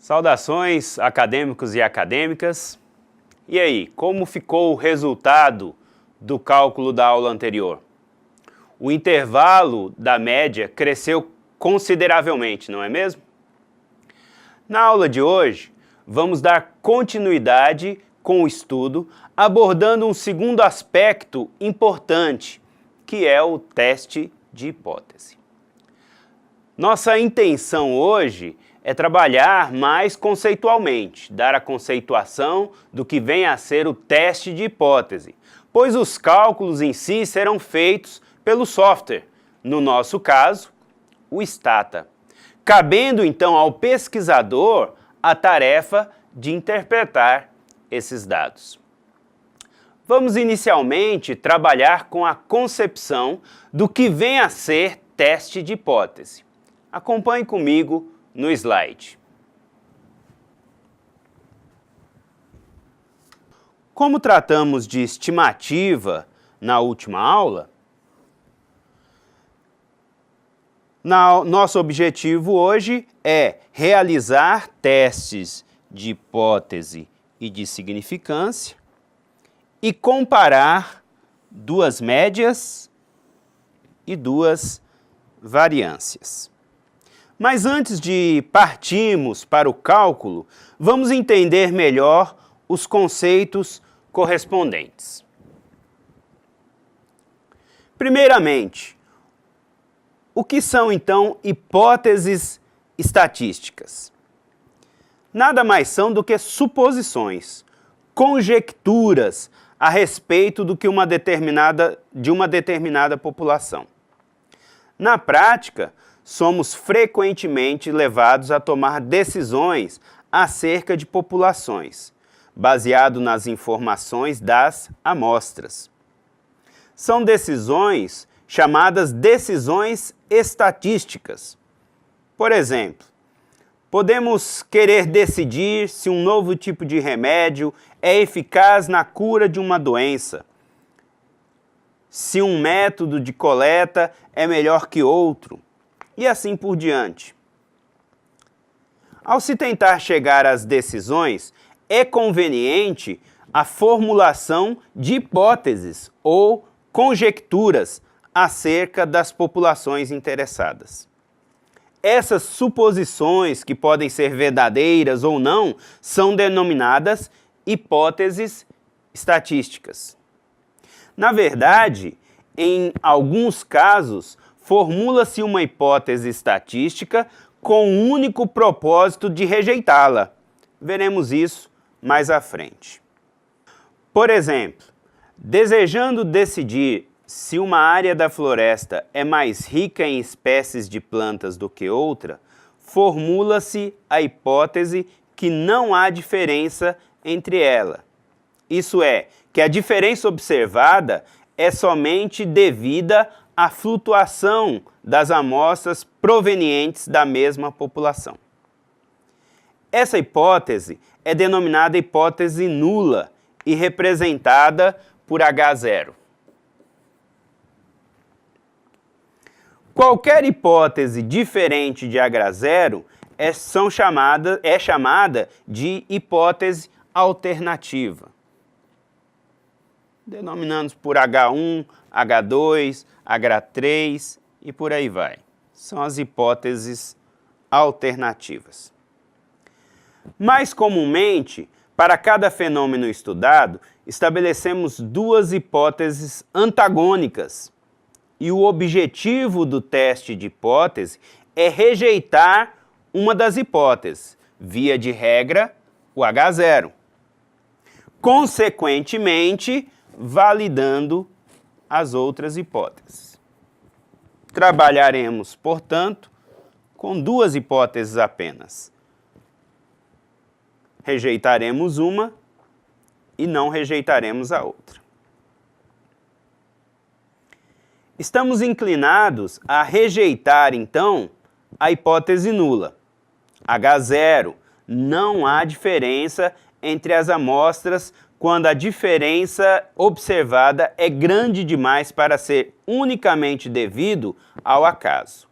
Saudações, acadêmicos e acadêmicas. E aí, como ficou o resultado do cálculo da aula anterior? O intervalo da média cresceu consideravelmente, não é mesmo? Na aula de hoje, vamos dar continuidade com o estudo, abordando um segundo aspecto importante, que é o teste de hipótese. Nossa intenção hoje é trabalhar mais conceitualmente, dar a conceituação do que vem a ser o teste de hipótese, pois os cálculos em si serão feitos pelo software, no nosso caso, o Stata, cabendo então ao pesquisador a tarefa de interpretar esses dados. Vamos inicialmente trabalhar com a concepção do que vem a ser teste de hipótese. Acompanhe comigo no slide. Como tratamos de estimativa na última aula, nosso objetivo hoje é realizar testes de hipótese e de significância e comparar duas médias e duas variâncias. Mas antes de partirmos para o cálculo, vamos entender melhor os conceitos correspondentes. Primeiramente, o que são então hipóteses estatísticas? Nada mais são do que suposições, conjecturas a respeito de uma determinada população. Na prática, somos frequentemente levados a tomar decisões acerca de populações, baseado nas informações das amostras. São decisões chamadas decisões estatísticas. Por exemplo, podemos querer decidir se um novo tipo de remédio é eficaz na cura de uma doença, se um método de coleta é melhor que outro, e assim por diante. Ao se tentar chegar às decisões, é conveniente a formulação de hipóteses ou conjecturas acerca das populações interessadas. Essas suposições, que podem ser verdadeiras ou não, são denominadas hipóteses estatísticas. Na verdade, em alguns casos, formula-se uma hipótese estatística com o único propósito de rejeitá-la. Veremos isso mais à frente. Por exemplo, desejando decidir se uma área da floresta é mais rica em espécies de plantas do que outra, formula-se a hipótese que não há diferença entre elas. Isso é, que a diferença observada é somente devida à flutuação das amostras provenientes da mesma população. Essa hipótese é denominada hipótese nula e representada por H0. Qualquer hipótese diferente de H0 é chamada de hipótese alternativa. Denominamos por H1, H2, H3 e por aí vai. São as hipóteses alternativas. Mais comumente, para cada fenômeno estudado, estabelecemos duas hipóteses antagônicas. E o objetivo do teste de hipótese é rejeitar uma das hipóteses, via de regra, o H0. Consequentemente, validando as outras hipóteses. Trabalharemos, portanto, com duas hipóteses apenas. Rejeitaremos uma e não rejeitaremos a outra. Estamos inclinados a rejeitar, então, a hipótese nula. H0, não há diferença entre as amostras quando a diferença observada é grande demais para ser unicamente devido ao acaso.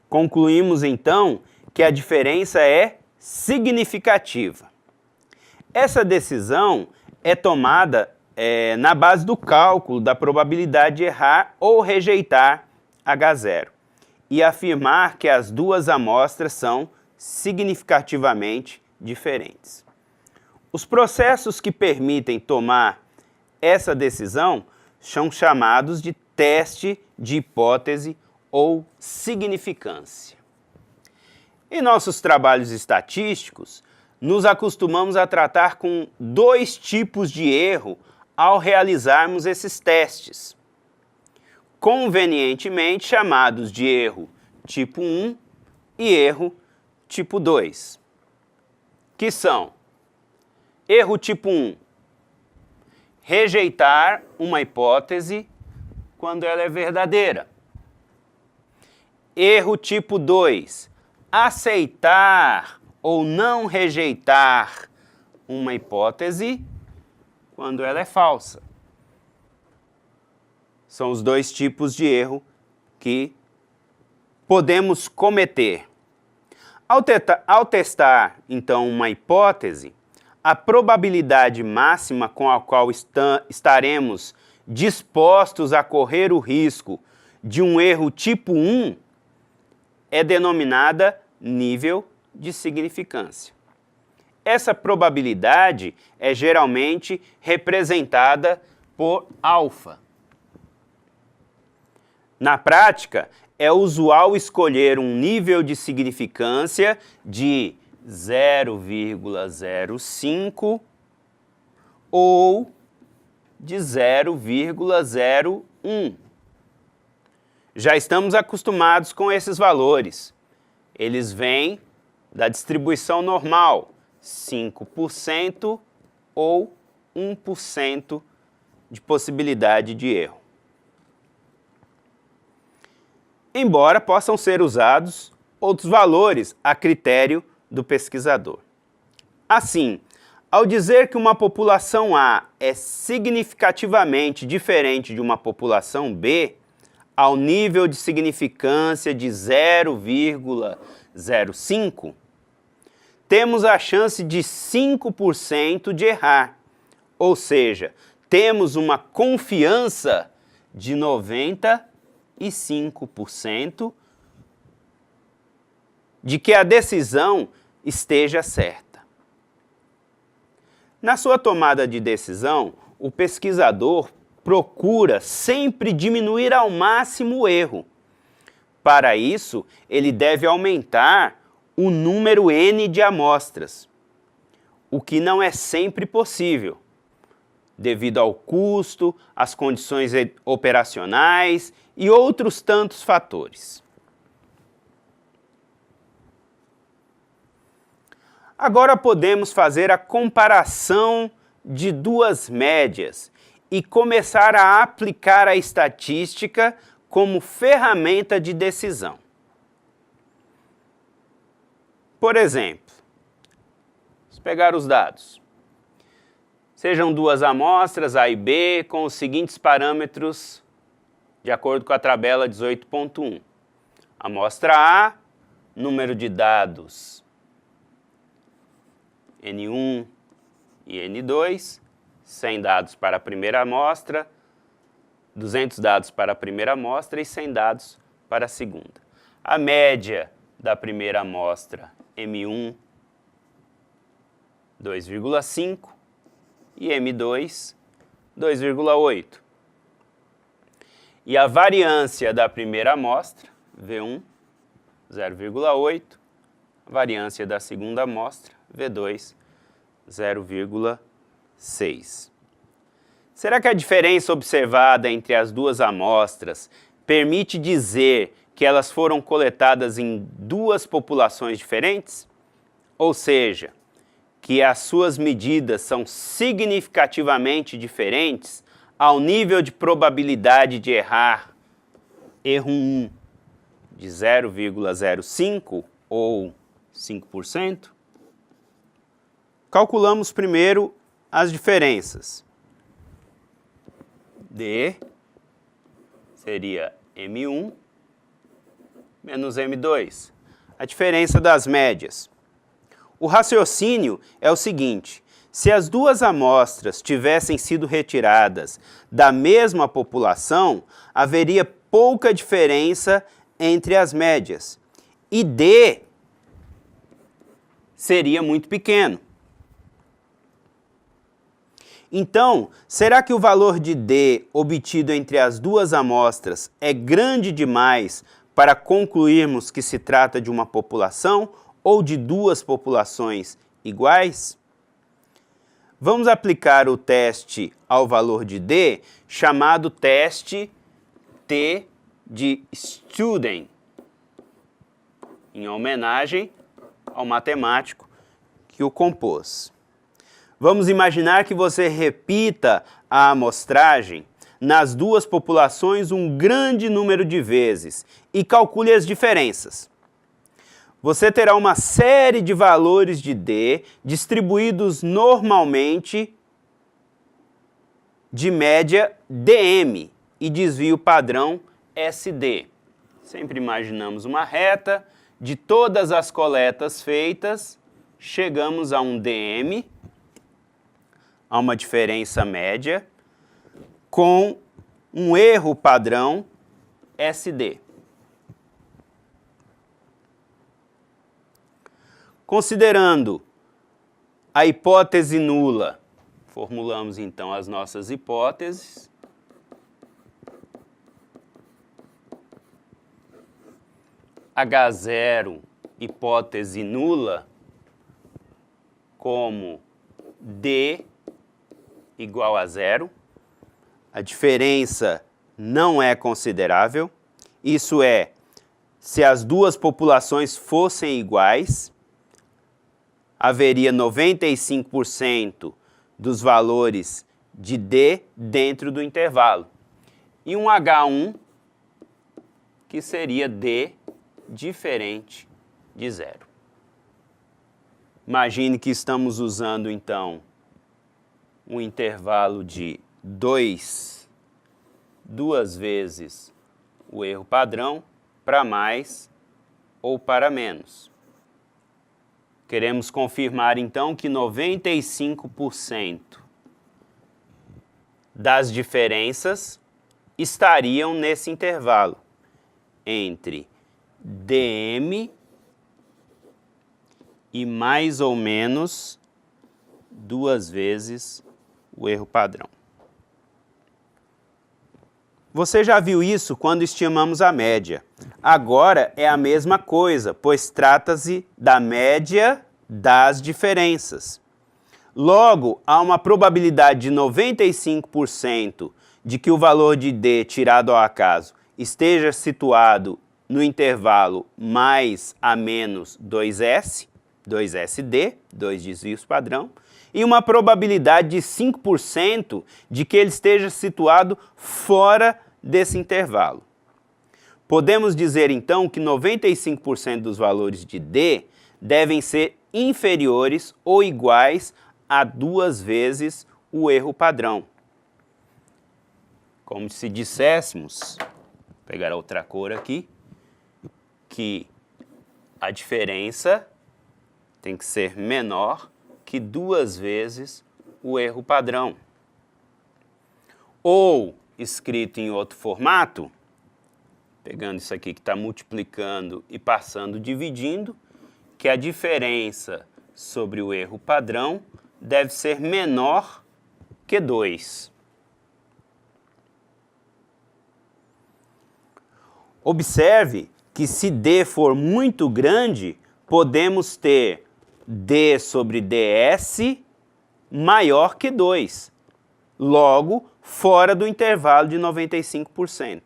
Concluímos, então, que a diferença é significativa. Essa decisão é tomada na base do cálculo da probabilidade de errar ou rejeitar H0 e afirmar que as duas amostras são significativamente diferentes. Os processos que permitem tomar essa decisão são chamados de teste de hipótese ou significância. Em nossos trabalhos estatísticos, nos acostumamos a tratar com dois tipos de erro ao realizarmos esses testes, convenientemente chamados de erro tipo 1 e erro tipo 2, que são: erro tipo 1, rejeitar uma hipótese quando ela é verdadeira. Erro tipo 2, aceitar ou não rejeitar uma hipótese quando ela é falsa. São os dois tipos de erro que podemos cometer. Ao testar, então, uma hipótese, a probabilidade máxima com a qual estaremos dispostos a correr o risco de um erro tipo 1 é denominada nível de significância. Essa probabilidade é geralmente representada por alfa. Na prática, é usual escolher um nível de significância de 0,05 ou de 0,01. Já estamos acostumados com esses valores. Eles vêm da distribuição normal, 5% ou 1% de possibilidade de erro. Embora possam ser usados outros valores a critério do pesquisador. Assim, ao dizer que uma população A é significativamente diferente de uma população B, ao nível de significância de 0,05, temos a chance de 5% de errar, ou seja, temos uma confiança de 95% de que a decisão esteja certa. Na sua tomada de decisão, o pesquisador procura sempre diminuir ao máximo o erro. Para isso, ele deve aumentar o número N de amostras, o que não é sempre possível, devido ao custo, às condições operacionais e outros tantos fatores. Agora podemos fazer a comparação de duas médias e começar a aplicar a estatística como ferramenta de decisão. Por exemplo, vamos pegar os dados. Sejam duas amostras, A e B, com os seguintes parâmetros de acordo com a tabela 18.1. Amostra A, número de dados N1 e N2, 100 dados para a primeira amostra, 200 dados para a primeira amostra e 100 dados para a segunda. A média da primeira amostra, M1, 2,5 e M2, 2,8. E a variância da primeira amostra, V1, 0,8, a variância da segunda amostra, V2, 0,6. Será que a diferença observada entre as duas amostras permite dizer que elas foram coletadas em duas populações diferentes? Ou seja, que as suas medidas são significativamente diferentes ao nível de probabilidade de errar erro 1 de 0,05 ou 5%? Calculamos primeiro as diferenças. D seria M1 menos M2, a diferença das médias. O raciocínio é o seguinte: se as duas amostras tivessem sido retiradas da mesma população, haveria pouca diferença entre as médias, e D seria muito pequeno. Então, será que o valor de D obtido entre as duas amostras é grande demais para concluirmos que se trata de uma população ou de duas populações iguais? Vamos aplicar o teste ao valor de D, chamado teste T de Student, em homenagem ao matemático que o compôs. Vamos imaginar que você repita a amostragem nas duas populações um grande número de vezes e calcule as diferenças. Você terá uma série de valores de D distribuídos normalmente de média DM e desvio padrão SD. Sempre imaginamos uma reta, de todas as coletas feitas, chegamos a um DM, a uma diferença média, com um erro padrão SD. Considerando a hipótese nula, formulamos então as nossas hipóteses. H0, hipótese nula, como D igual a zero. A diferença não é considerável. Isso é, se as duas populações fossem iguais, haveria 95% dos valores de D dentro do intervalo. E um H1, que seria D diferente de zero. Imagine que estamos usando, então, um intervalo de duas vezes o erro padrão, para mais ou para menos. Queremos confirmar, então, que 95% das diferenças estariam nesse intervalo entre DM e mais ou menos duas vezes o erro padrão. Você já viu isso quando estimamos a média. Agora é a mesma coisa, pois trata-se da média das diferenças. Logo, há uma probabilidade de 95% de que o valor de D tirado ao acaso esteja situado no intervalo mais a menos 2S, 2SD, 2 desvios padrão, e uma probabilidade de 5% de que ele esteja situado fora desse intervalo. Podemos dizer, então, que 95% dos valores de D devem ser inferiores ou iguais a 2 vezes o erro padrão. Como se disséssemos, vou pegar outra cor aqui, que a diferença tem que ser menor que 2 vezes o erro padrão. Ou, escrito em outro formato, pegando isso aqui que está multiplicando e passando dividindo, que a diferença sobre o erro padrão deve ser menor que 2. Observe que se D for muito grande, podemos ter D sobre DS maior que 2, logo fora do intervalo de 95%.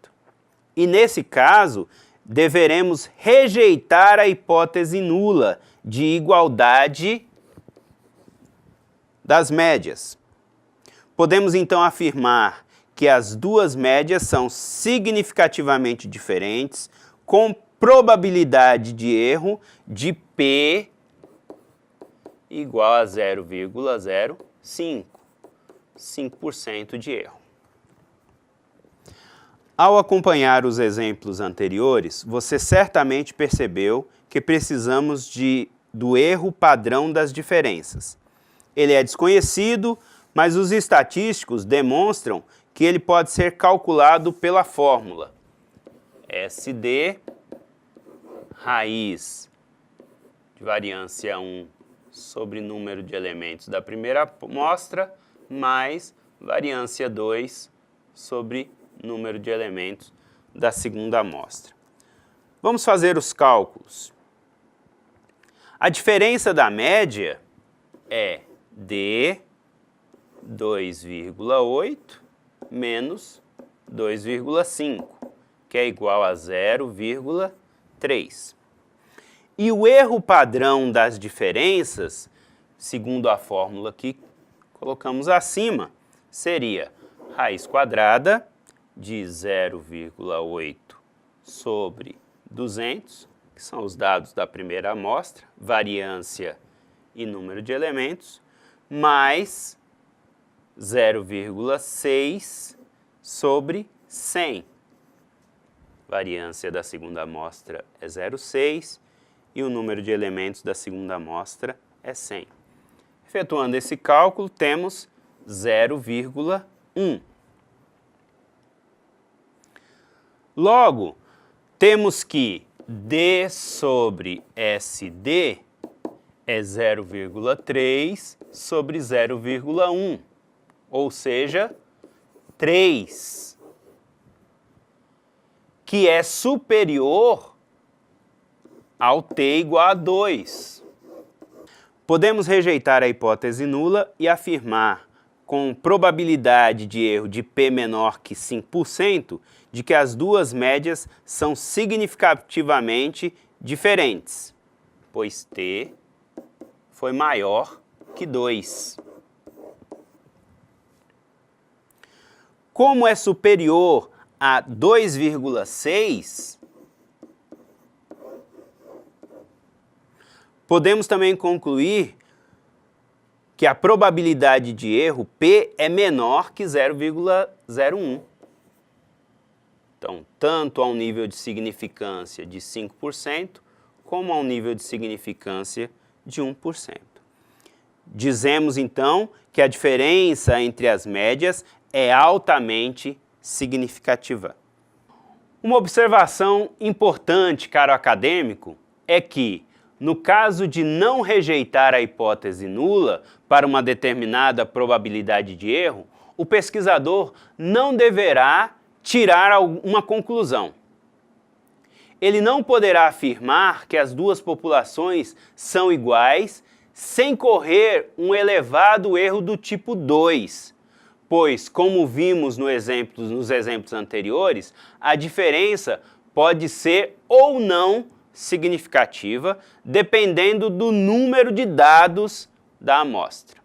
E nesse caso, deveremos rejeitar a hipótese nula de igualdade das médias. Podemos então afirmar que as duas médias são significativamente diferentes, com probabilidade de erro de P igual a 0,05, 5% de erro. Ao acompanhar os exemplos anteriores, você certamente percebeu que precisamos de do erro padrão das diferenças. Ele é desconhecido, mas os estatísticos demonstram que ele pode ser calculado pela fórmula SD raiz de variância 1 sobre número de elementos da primeira amostra mais variância 2 sobre número de elementos da segunda amostra. Vamos fazer os cálculos. A diferença da média é D 2,8 menos 2,5, que é igual a 0,3. E o erro padrão das diferenças, segundo a fórmula que colocamos acima, seria raiz quadrada de 0,8 sobre 200, que são os dados da primeira amostra, variância e número de elementos, mais 0,6 sobre 100. Variância da segunda amostra é 0,6 e o número de elementos da segunda amostra é 100. Efetuando esse cálculo, temos 0,1. Logo, temos que D sobre SD é 0,3 sobre 0,1, ou seja, 3, que é superior ao t igual a 2. Podemos rejeitar a hipótese nula e afirmar, com probabilidade de erro de p menor que 5%, de que as duas médias são significativamente diferentes, pois t foi maior que 2. Como é superior a 2,6, podemos também concluir que a probabilidade de erro P é menor que 0,01. Então, tanto ao nível de significância de 5%, como ao nível de significância de 1%. Dizemos, então, que a diferença entre as médias é altamente significativa. Uma observação importante, caro acadêmico, é que, no caso de não rejeitar a hipótese nula para uma determinada probabilidade de erro, o pesquisador não deverá tirar uma conclusão. Ele não poderá afirmar que as duas populações são iguais sem correr um elevado erro do tipo 2, pois, como vimos nos exemplos anteriores, a diferença pode ser ou não significativa, dependendo do número de dados da amostra.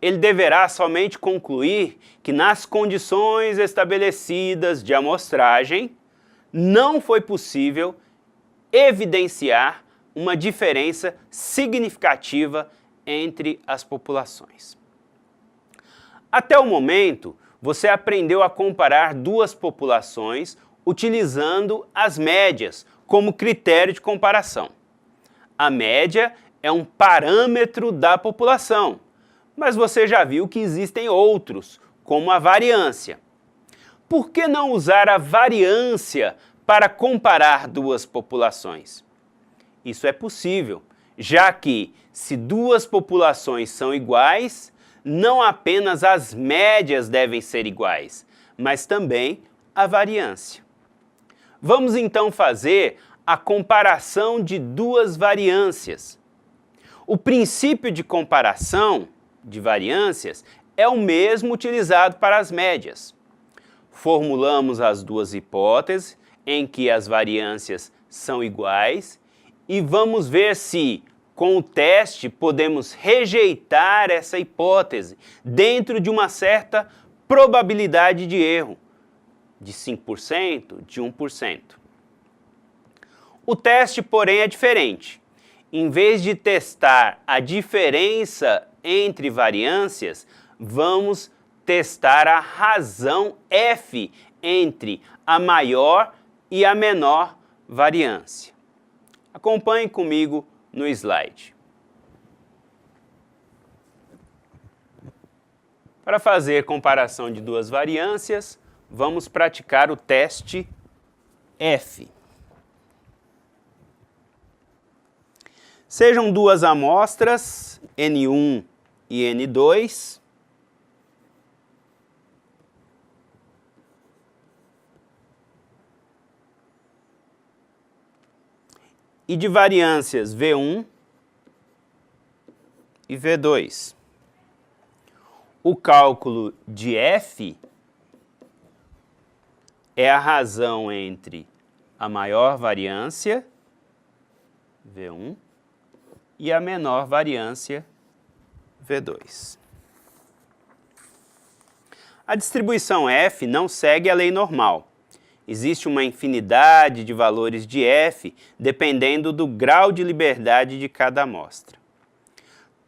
Ele deverá somente concluir que, nas condições estabelecidas de amostragem, não foi possível evidenciar uma diferença significativa entre as populações. Até o momento, você aprendeu a comparar duas populações utilizando as médias como critério de comparação. A média é um parâmetro da população, mas você já viu que existem outros, como a variância. Por que não usar a variância para comparar duas populações? Isso é possível, já que, se duas populações são iguais, não apenas as médias devem ser iguais, mas também a variância. Vamos então fazer a comparação de duas variâncias. O princípio de comparação de variâncias é o mesmo utilizado para as médias. Formulamos as duas hipóteses em que as variâncias são iguais e vamos ver se, com o teste, podemos rejeitar essa hipótese dentro de uma certa probabilidade de erro, de 5%, de 1%. O teste, porém, é diferente. Em vez de testar a diferença entre variâncias, vamos testar a razão F entre a maior e a menor variância. Acompanhe comigo no slide. Para fazer comparação de duas variâncias, vamos praticar o teste F. Sejam duas amostras, N1 e N2. E de variâncias V1 e V2. O cálculo de F é a razão entre a maior variância, V1, e a menor variância, V2. A distribuição F não segue a lei normal. Existe uma infinidade de valores de F dependendo do grau de liberdade de cada amostra.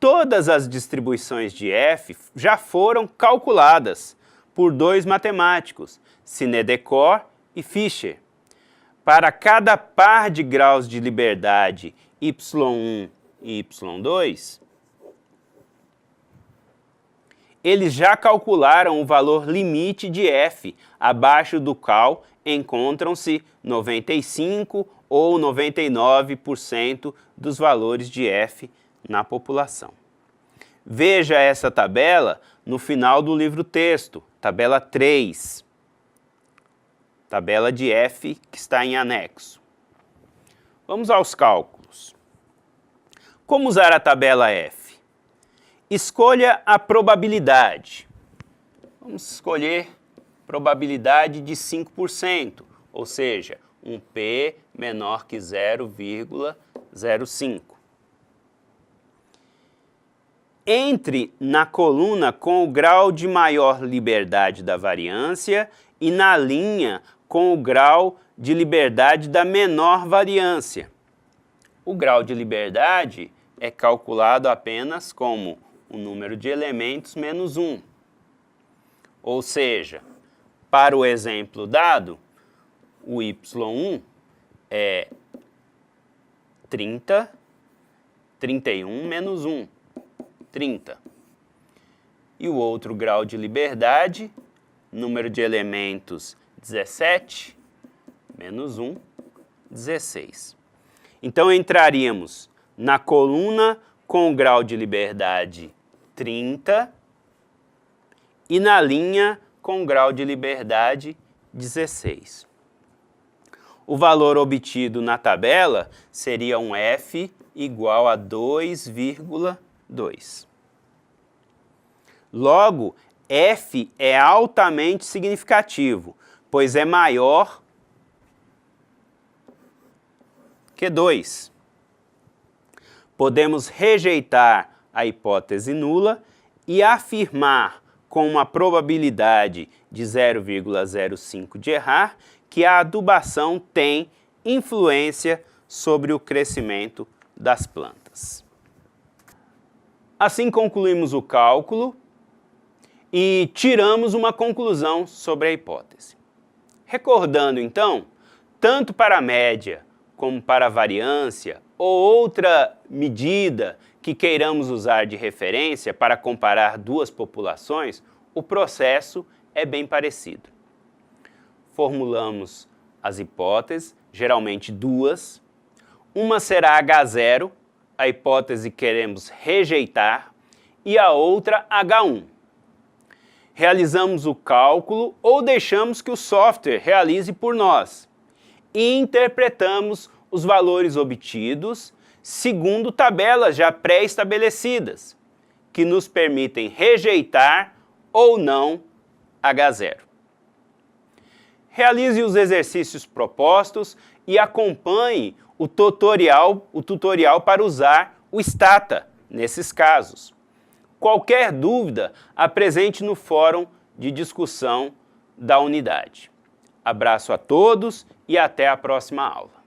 Todas as distribuições de F já foram calculadas por dois matemáticos, Synedecor e Fisher. Para cada par de graus de liberdade y1 e y2, eles já calcularam o valor limite de F, abaixo do qual encontram-se 95% ou 99% dos valores de F na população. Veja essa tabela no final do livro-texto, tabela 3, tabela de F que está em anexo. Vamos aos cálculos. Como usar a tabela F? Escolha a probabilidade. Vamos escolher probabilidade de 5%, ou seja, um P menor que 0,05. Entre na coluna com o grau de maior liberdade da variância e na linha com o grau de liberdade da menor variância. O grau de liberdade é calculado apenas como o número de elementos menos 1. Ou seja, para o exemplo dado, o y1 é 30, 31 menos 1, 30. E o outro grau de liberdade, número de elementos 17, menos 1, 16. Então entraríamos na coluna com o grau de liberdade 30 e na linha com o grau de liberdade 16. O valor obtido na tabela seria um F igual a 2,2. Logo, F é altamente significativo, pois é maior que 2. Podemos rejeitar a hipótese nula e afirmar com uma probabilidade de 0,05 de errar que a adubação tem influência sobre o crescimento das plantas. Assim concluímos o cálculo e tiramos uma conclusão sobre a hipótese. Recordando então, tanto para a média como para a variância ou outra medida que queiramos usar de referência para comparar duas populações, o processo é bem parecido. Formulamos as hipóteses, geralmente duas. Uma será H0, a hipótese que queremos rejeitar, e a outra H1. Realizamos o cálculo ou deixamos que o software realize por nós e interpretamos os valores obtidos segundo tabelas já pré-estabelecidas, que nos permitem rejeitar ou não H0. Realize os exercícios propostos e acompanhe o tutorial para usar o Stata nesses casos. Qualquer dúvida, apresente no fórum de discussão da unidade. Abraço a todos e até a próxima aula.